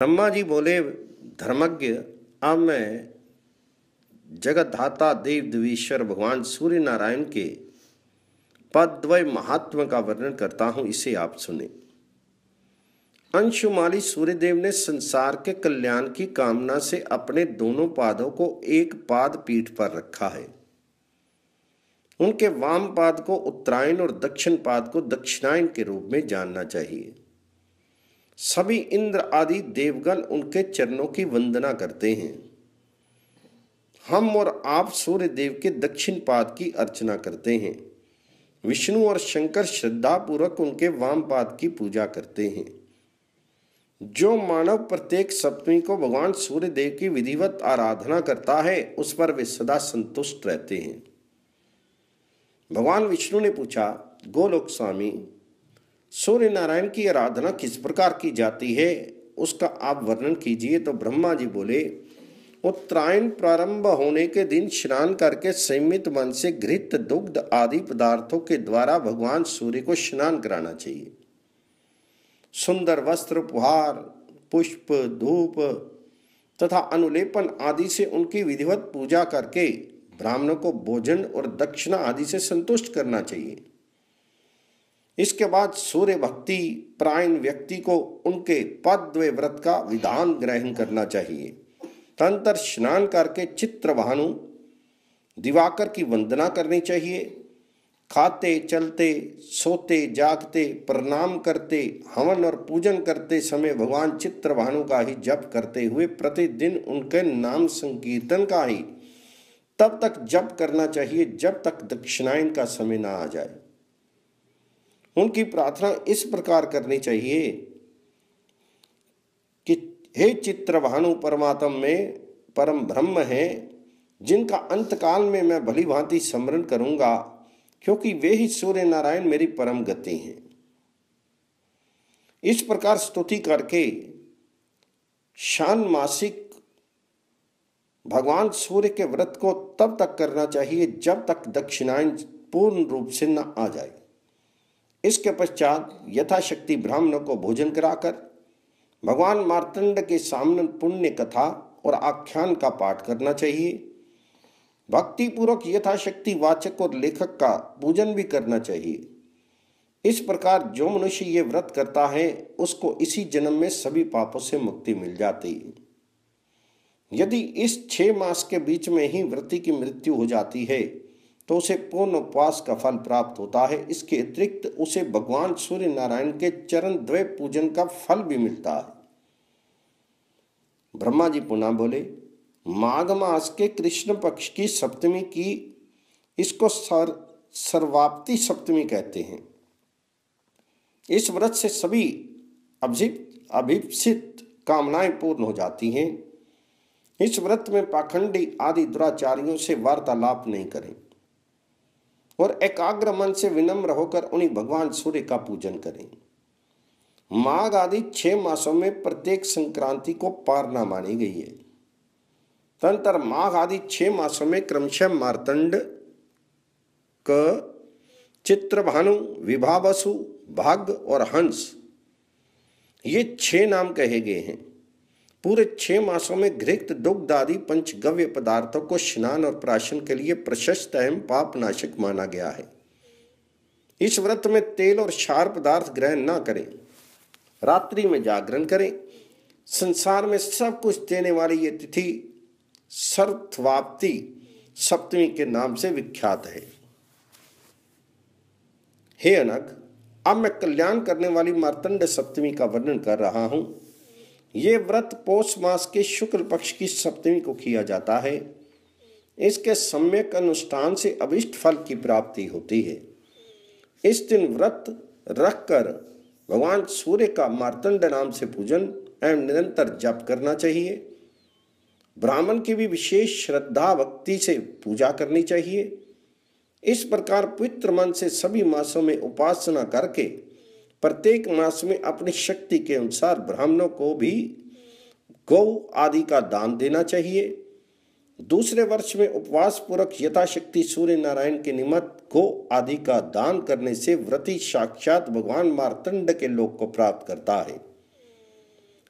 ब्रह्मा जी बोले, धर्मज्ञ, अब मैं जगतधाता देव देवीश्वर भगवान सूर्य नारायण के पदद्वय महात्म का वर्णन करता हूं, इसे आप सुने। अंशुमाली सूर्यदेव ने संसार के कल्याण की कामना से अपने दोनों पादों को एक पाद पीठ पर रखा है। उनके वाम पाद को उत्तरायण और दक्षिण पाद को दक्षिणायन के रूप में जानना चाहिए। सभी इंद्र आदि देवगण उनके चरणों की वंदना करते हैं। हम और आप सूर्य देव के दक्षिण पाद की अर्चना करते हैं। विष्णु और शंकर श्रद्धा पूर्वक उनके वाम पाद की पूजा करते हैं। जो मानव प्रत्येक सप्तमी को भगवान सूर्य देव की विधिवत आराधना करता है, उस पर वे सदा संतुष्ट रहते हैं। भगवान विष्णु ने पूछा, गोलोक स्वामी, सूर्य नारायण की आराधना किस प्रकार की जाती है, उसका आप वर्णन कीजिए। तो ब्रह्मा जी बोले, उत्तरायण प्रारंभ होने के दिन स्नान करके संयमित मन से घृत, दुग्ध आदि पदार्थों के द्वारा भगवान सूर्य को स्नान कराना चाहिए। सुंदर वस्त्र, उपहार, पुष्प, धूप तथा अनुलेपन आदि से उनकी विधिवत पूजा करके ब्राह्मणों को भोजन और दक्षिणा आदि से संतुष्ट करना चाहिए। इसके बाद सूर्य भक्ति परायण व्यक्ति को उनके पदद्वय व्रत का विधान ग्रहण करना चाहिए। तदनंतर स्नान करके चित्रभानु दिवाकर की वंदना करनी चाहिए। खाते, चलते, सोते, जागते, प्रणाम करते, हवन और पूजन करते समय भगवान चित्रभानु का ही जप करते हुए प्रतिदिन उनके नाम संकीर्तन का ही तब तक जप करना चाहिए जब तक दक्षिणायन का समय ना आ जाए। उनकी प्रार्थना इस प्रकार करनी चाहिए कि हे चित्रभानु, परमात्मा में परम ब्रह्म है, जिनका अंतकाल में मैं भली भांति स्मरण करूंगा, क्योंकि वे ही सूर्य नारायण मेरी परम गति हैं। इस प्रकार स्तुति करके षाण्मासिक भगवान सूर्य के व्रत को तब तक करना चाहिए जब तक दक्षिणायन पूर्ण रूप से न आ जाए। इसके पश्चात यथाशक्ति ब्राह्मणों को भोजन कराकर भगवान मार्तंड के सामने पुण्य कथा और आख्यान का पाठ करना चाहिए। भक्ति पूर्वक यथाशक्ति वाचक और लेखक का पूजन भी करना चाहिए। इस प्रकार जो मनुष्य ये व्रत करता है, उसको इसी जन्म में सभी पापों से मुक्ति मिल जाती है। यदि इस 6 मास के बीच में ही व्रती की मृत्यु हो जाती है तो उसे पूर्ण उपवास का फल प्राप्त होता है। इसके अतिरिक्त उसे भगवान सूर्य नारायण के चरण द्वय पूजन का फल भी मिलता है। ब्रह्मा जी पुनः बोले, माघ मास के कृष्ण पक्ष की सप्तमी की इसको सर्वाप्ति सप्तमी कहते हैं। इस व्रत से सभी अभिप्सित कामनाएं पूर्ण हो जाती हैं। इस व्रत में पाखंडी आदि दुराचारियों से वार्तालाप नहीं करें और एकाग्र मन से विनम्र होकर उन्हीं भगवान सूर्य का पूजन करें। माघ आदि 6 मासों में प्रत्येक संक्रांति को पारना मानी गई है। तदनंतर माघ आदि 6 मासों में क्रमशः मार्तंड, चित्रभानु, विभावसु, भाग और हंस, ये 6 नाम कहे गए हैं। पूरे 6 मासों में घृत, दुग्ध आदि पंचगव्य पदार्थों को स्नान और प्राशन के लिए प्रशस्त एवं पापनाशक माना गया है। इस व्रत में तेल और क्षार पदार्थ ग्रहण न करें। रात्रि में जागरण करें। संसार में सब कुछ देने वाली ये तिथि सर्वाप्ति सप्तमी के नाम से विख्यात है। हे अनग, अब मैं कल्याण करने वाली मार्तंड सप्तमी का वर्णन कर रहा हूं। ये व्रत पौष मास के शुक्ल पक्ष की सप्तमी को किया जाता है। इसके सम्यक अनुष्ठान से अभिष्ट फल की प्राप्ति होती है। इस दिन व्रत रखकर भगवान सूर्य का मार्तंड नाम से पूजन एवं निरंतर जप करना चाहिए। ब्राह्मण की भी विशेष श्रद्धा भक्ति से पूजा करनी चाहिए। इस प्रकार पवित्र मन से सभी मासों में उपासना करके प्रत्येक मास में अपनी शक्ति के अनुसार ब्राह्मणों को भी गौ आदि का दान देना चाहिए। दूसरे वर्ष में उपवास पूर्वक यथाशक्ति सूर्य नारायण के निमित्त गौ आदि का दान करने से व्रती साक्षात भगवान मार्तंड के लोक को प्राप्त करता है।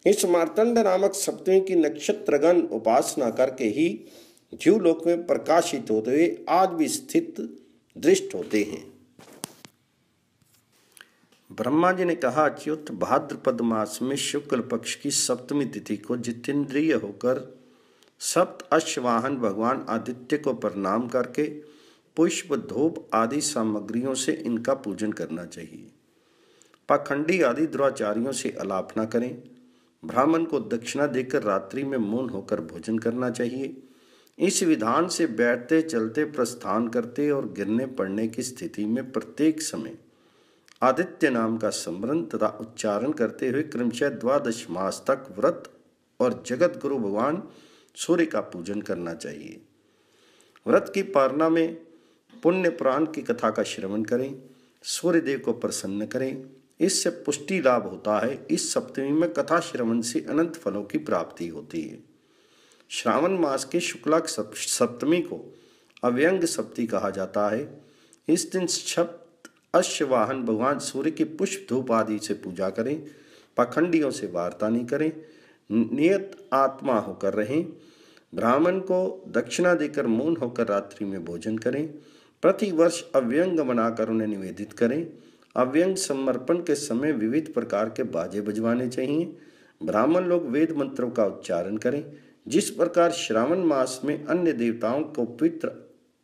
इस मार्तंड नामक सप्तमी की नक्षत्रगण उपासना करके ही जीवलोक में प्रकाशित होते हुए आज भी स्थित दृष्ट होते हैं। ब्रह्मा जी ने कहा, अच्युत, भाद्रपद मास में शुक्ल पक्ष की सप्तमी तिथि को जितेंद्रिय होकर सप्त अश्ववाहन भगवान आदित्य को प्रणाम करके पुष्प, धूप आदि सामग्रियों से इनका पूजन करना चाहिए। पाखंडी आदि दुराचारियों से अलाप न करें। ब्राह्मण को दक्षिणा देकर रात्रि में मौन होकर भोजन करना चाहिए। इस विधान से बैठते, चलते, प्रस्थान करते और गिरने पड़ने की स्थिति में प्रत्येक समय आदित्य नाम का स्मरण तथा उच्चारण करते हुए क्रमशः 12 मास तक व्रत और जगत गुरु भगवान सूर्य का पूजन करना चाहिए। व्रत की पालना में पुण्य पुराण की कथा का श्रवण करें, सूर्य देव को प्रसन्न करें, इससे पुष्टि लाभ होता है। इस सप्तमी में कथा श्रवण से अनंत फलों की प्राप्ति होती है। श्रावण मास के शुक्ला सप्तमी को अव्यंग सप्तमी कहा जाता है। इस दिन सप्त अश्ववाहन भगवान सूर्य की पुष्प, धूप आदि से पूजा करें। पाखंडियों से वार्ता नहीं करें, नियत आत्मा होकर रहें। ब्राह्मण को दक्षिणा देकर मौन होकर रात्रि में भोजन करें। प्रतिवर्ष अव्यंग बनाकर उन्हें निवेदित करें। अव्यंग समर्पण के समय विविध प्रकार के बाजे बजवाने चाहिए। ब्राह्मण लोग वेद मंत्रों का उच्चारण करें। जिस प्रकार श्रावण मास में अन्य देवताओं को पवित्र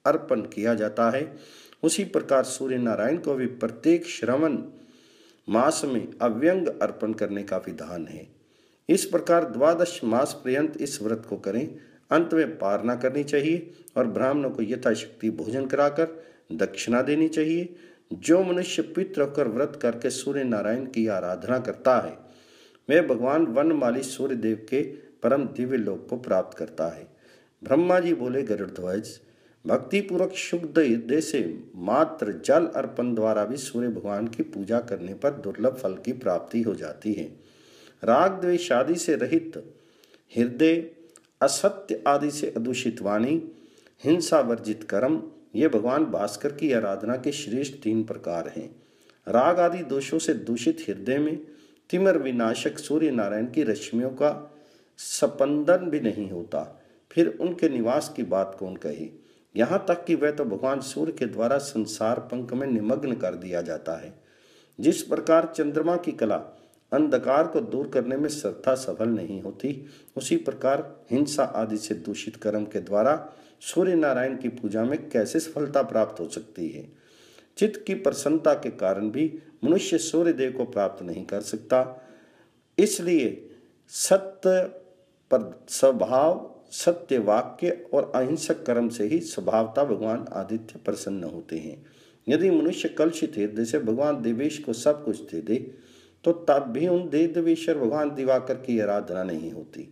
अर्पण किया जाता है, उसी प्रकार सूर्य नारायण को भी प्रत्येक श्रावण मास में अव्यंग अर्पण करने का विधान है। इस प्रकार 12 मास पर्यंत इस व्रत को करें। अंत में पारना करनी चाहिए और ब्राह्मणों को यथाशक्ति भोजन कराकर दक्षिणा देनी चाहिए। जो मनुष्य पितृ होकर व्रत करके सूर्य नारायण की आराधना करता है, वह भगवान वनमाली सूर्य देव के परम दिव्य लोक को प्राप्त करता है। ब्रह्मा जी बोले, गरुड़ध्वज, भक्ति पूर्वक शुद्ध हृदय से मात्र जल अर्पण द्वारा भी सूर्य भगवान की पूजा करने पर दुर्लभ फल की प्राप्ति हो जाती है। राग द्वेष आदि से रहित हृदय, असत्य आदि से अदूषित वाणी, हिंसा वर्जित कर्म, ये भगवान भास्कर की आराधना के श्रेष्ठ 3 प्रकार हैं। राग आदि दोषों से दूषित हृदय में तिमिर विनाशक सूर्य नारायण की रश्मियों का स्पंदन भी नहीं होता, फिर उनके निवास की बात कौन कहे। यहाँ तक कि वह तो भगवान सूर्य के द्वारा संसार पंख में निमग्न कर दिया जाता है। जिस प्रकार चंद्रमा की कला अंधकार को दूर करने में श्रद्धा सफल नहीं होती, उसी प्रकार हिंसा आदि से दूषित कर्म के द्वारा सूर्य नारायण की पूजा में कैसे सफलता प्राप्त हो सकती है। चित्त की प्रसन्नता के कारण भी मनुष्य सूर्य देव को प्राप्त नहीं कर सकता। इसलिए सत्य पर स्वभाव, सत्य वाक्य और अहिंसक कर्म से ही स्वभावतः भगवान आदित्य प्रसन्न होते हैं। यदि मनुष्य कलुषित हृदय से भगवान देवेश को सब कुछ दे दे, तो तब भी उन देवेश्वर भगवान दिवाकर की आराधना नहीं होती।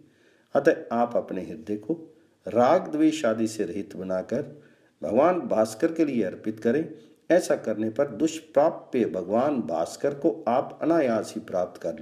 अतः आप अपने हृदय को राग द्वेष आदि से रहित बनाकर भगवान भास्कर के लिए अर्पित करें। ऐसा करने पर दुष्प्राप्य भगवान भास्कर को आप अनायास ही प्राप्त कर लें।